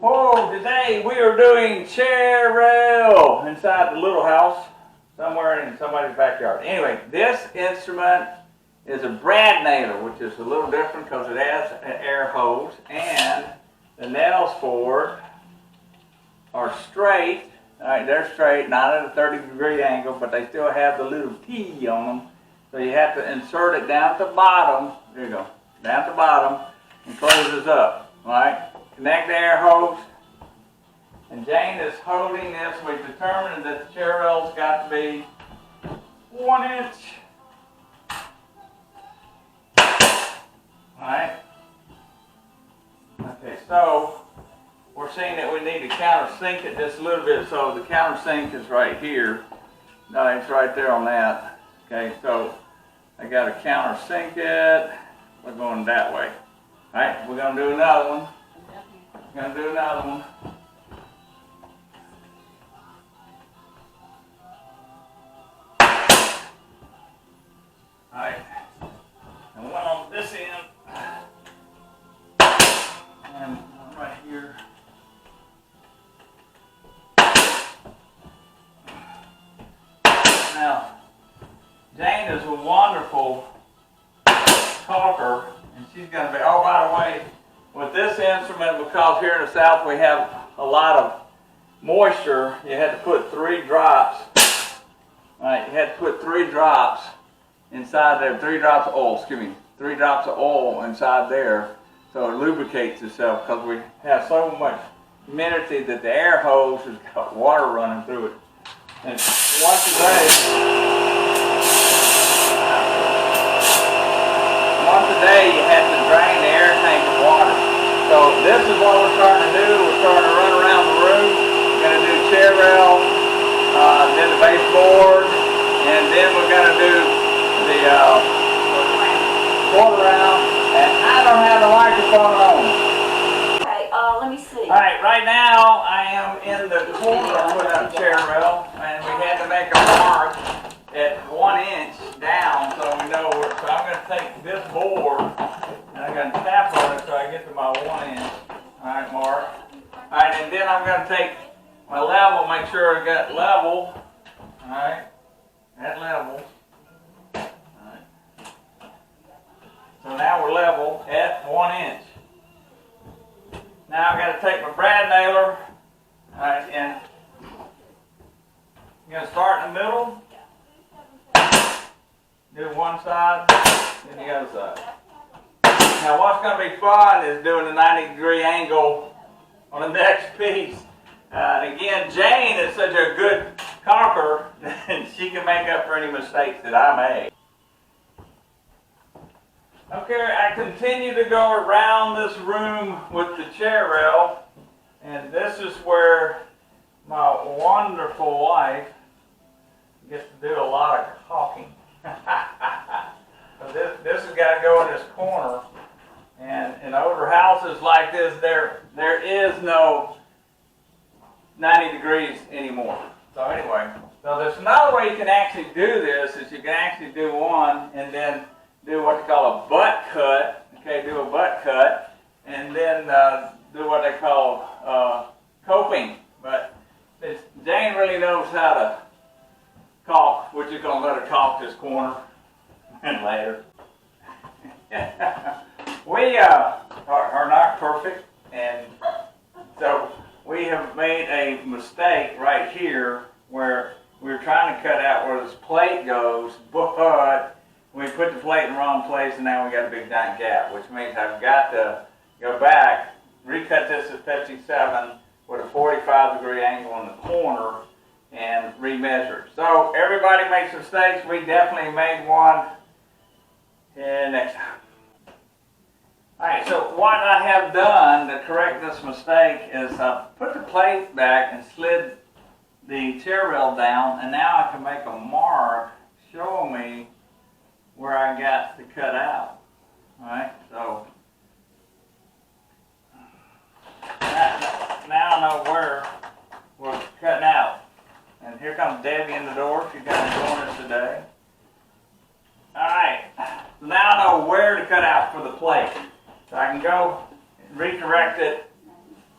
Oh, today we are doing chair rail inside the little house somewhere in somebody's backyard. Anyway, this instrument is a brad nailer, which is a little different because it has an air hose, and the nails for it are straight. All right, they're straight, not at a 30-degree angle, but they still have the little T on them. So you have to insert it down at the bottom. There you go, down at the bottom, and closes up. All right, connect the air hose. And Jane is holding this. We've determined that the chair rail's got to be 1 inch. Alright. Okay, so we're seeing that we need to countersink it just a little bit. So the countersink is right here. No, it's right there on that. Okay, so I got to countersink it. We're going that way. Alright, we're going to do another one. We're going to do another one. Alright, and one on this end, and one right here. Now, Jane is a wonderful caulker, and she's going to be, oh, by the way, with this instrument, because here in the South we have a lot of moisture, you had to put 3 drops. Alright, you had to put 3 drops inside there, 3 drops of oil, 3 drops of oil inside there, so it lubricates itself, because we have so much humidity that the air hose has got water running through it. And once a day you have to drain the air tank of water. So this is what we're starting to do. We're starting to run around the room. We're going to do chair rail, then the baseboards, and then we're going to do the quarter round, and I don't have the microphone on. Okay, let me see. Alright, right now I am in the corner putting up chair rail, and we had to make a mark at 1 inch down so we know where. So I'm going to take this board and I'm going to tap on it so I get to my 1 inch. Alright, mark. Alright, and then I'm going to take my level, make sure I got level. Alright, that level. So now we're level at 1 inch. Now I've got to take my brad nailer, alright, and I'm going to start in the middle, do one side, then the other side. Now what's going to be fun is doing the 90-degree angle on the next piece. And again, Jane is such a good caulker that she can make up for any mistakes that I made. Okay, I continue to go around this room with the chair rail, and this is where my wonderful wife gets to do a lot of caulking. This has got to go in this corner, and in older houses like this, there is no 90 degrees anymore. So anyway, so there's another way you can actually do this, is you can actually do one and then do what they call a butt cut. Okay, do a butt cut, and then do what they call coping. But Jane really knows how to caulk. We're just going to let her caulk this corner and later. We are not perfect, and so we have made a mistake right here where we're trying to cut out where this plate goes, but we put the plate in the wrong place, and now we got a big giant gap, which means I've got to go back, recut this at 57 with a 45-degree angle in the corner, and remeasure. So everybody makes mistakes. We definitely made one. And next time. Alright, so what I have done to correct this mistake is put the plate back and slid the chair rail down, and now I can make a mark showing me where I got to cut out. Alright, so now I know where we're cutting out. And here comes Debbie in the door. She's going to join us today. Alright, so now I know where to cut out for the plate. So I can go and recorrect it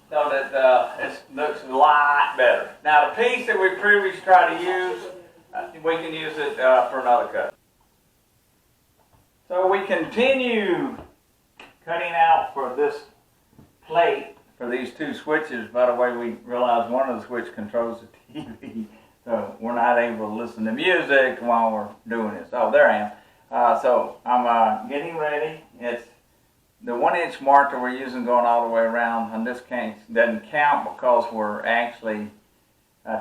so that it looks a lot better. Now the piece that we previously tried to use, we can use it for another cut. So we continue cutting out for this plate for these two switches. By the way, we realized one of the switches controls the TV, so we're not able to listen to music while we're doing this. Oh, there I am. So I'm getting ready. It's the 1-inch mark we're using going all the way around. In this case, doesn't count because we're actually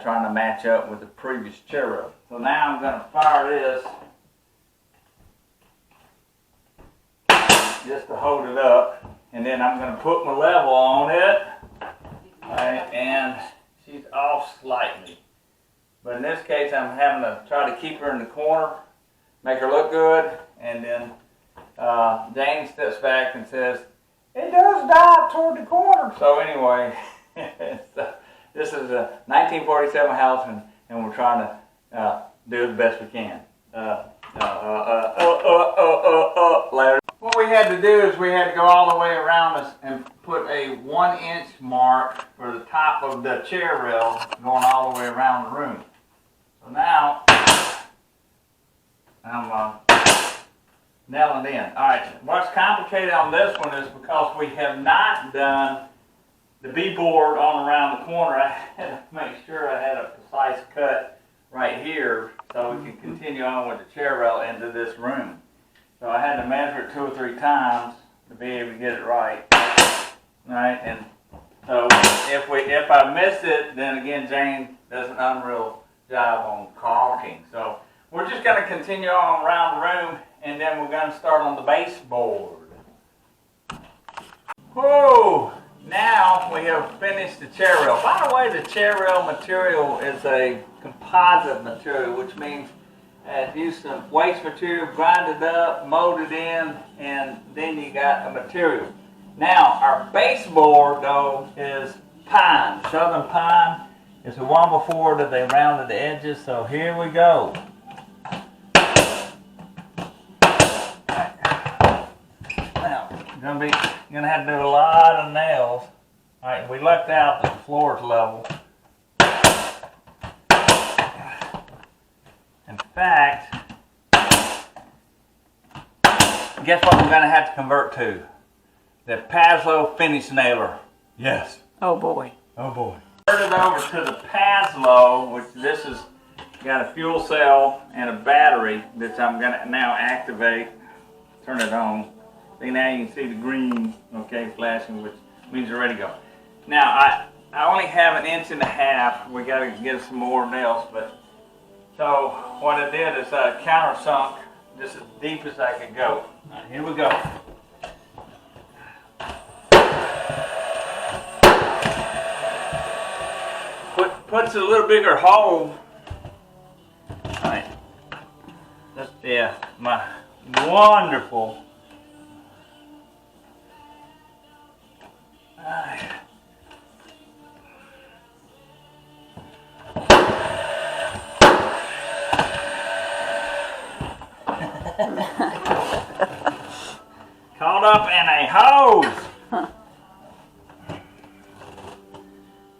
trying to match up with the previous chair rail. So now I'm going to fire this just to hold it up, and then I'm going to put my level on it. Right, and she's off slightly. But in this case, I'm having to try to keep her in the corner, make her look good, and then Jane steps back and says, "It does dive toward the corner." So anyway, this is a 1947 house, and we're trying to do the best we can. Later. What we had to do is we had to go all the way around us and put a 1-inch mark for the top of the chair rail going all the way around the room. So now I'm nailing in. Alright, what's complicated on this one is because we have not done the B-board on around the corner. I had to make sure I had a precise cut right here so we could continue on with the chair rail into this room. So I had to measure it 2 or 3 times to be able to get it right. Right, and so if I miss it, then again Jane does an unreal job on caulking. So we're just going to continue on around the room, and then we're going to start on the baseboard. Whoa! Now we have finished the chair rail. By the way, the chair rail material is a composite material, which means use some waste material, grind it up, mold it in, and then you got a material. Now, our baseboard, though, is pine. Southern pine is the one before that they rounded the edges, so here we go. Now, gonna have to do a lot of nails. Alright, we lucked out that the floor is level. In fact, guess what I'm going to have to convert to? The Pazlo finish nailer. Yes. Oh boy. Oh boy. Convert it over to the Pazlo, which this has got a fuel cell and a battery that I'm going to now activate. Turn it on. See, now you can see the green, okay, flashing, which means you're ready to go. Now, I only have 1.5 inches. We got to get some more nails, but so what I did is I countersunk just as deep as I could go. Right, here we go. Puts a little bigger hole. All right. That's, yeah, my wonderful. All right. Caught up in a hose.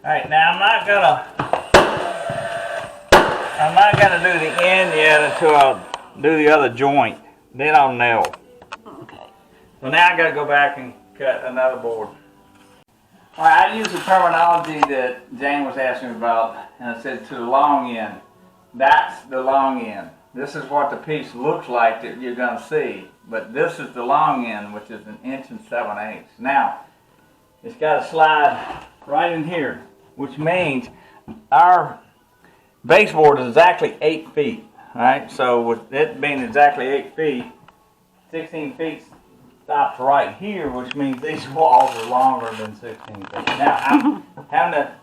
Alright, now I'm not gonna do the end yet until I do the other joint. Then I'll nail. Okay. So now I gotta go back and cut another board. Alright, I used the terminology that Jane was asking about, and I said to the long end. That's the long end. This is what the piece looks like that you're going to see, but this is the long end, which is 1 7/8 inches. Now, it's got to slide right in here, which means our baseboard is exactly 8 feet. All right, so with it being exactly 8 feet, 16 feet stops right here, which means these walls are longer than 16 feet. Now, I'm having to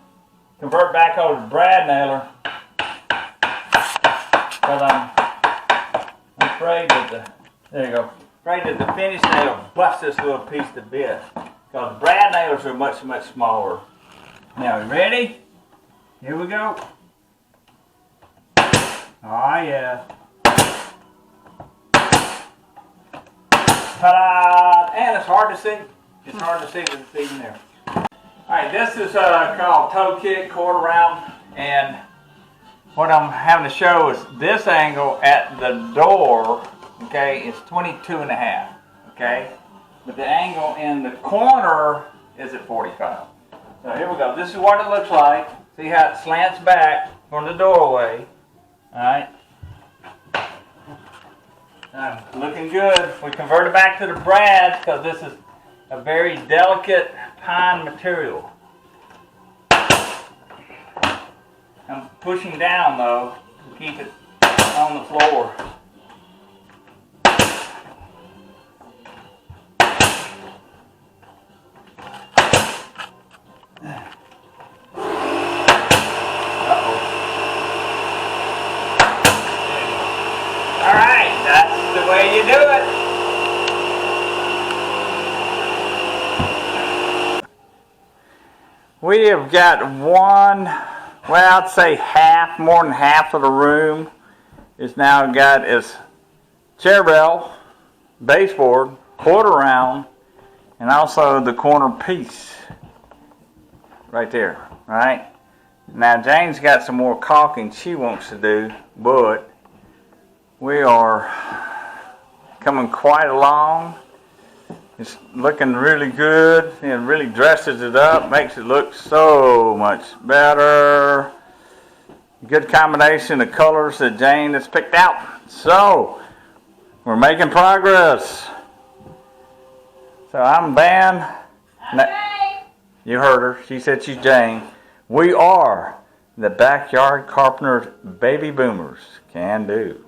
convert back over to brad nailer because I'm afraid that there you go. Afraid that the finish nail busts this little piece to bits. Because brad nailers are much, much smaller. Now, you ready? Here we go. Oh yeah. Ta-da! And it's hard to see. It's hard to see with the seam there. Alright, this is called toe kick, quarter round, and what I'm having to show is this angle at the door, okay, is 22.5, okay? But the angle in the corner is at 45. So here we go. This is what it looks like. See how it slants back from the doorway. Alright. Looking good. We converted back to the brads because this is a very delicate pine material. I'm pushing down though to keep it on the floor. Alright, that's the way you do it. We have got one, well, I'd say half, more than half of the room is now got its chair rail, baseboard, quarter round, and also the corner piece right there, right? Now Jane's got some more caulking she wants to do, but we are coming quite along. It's looking really good. It really dresses it up, makes it look so much better. Good combination of colors that Jane has picked out. So, we're making progress. So I'm Van. I'm Jane. You heard her. She said she's Jane. We are the Backyard Carpenters Baby Boomers. Can do.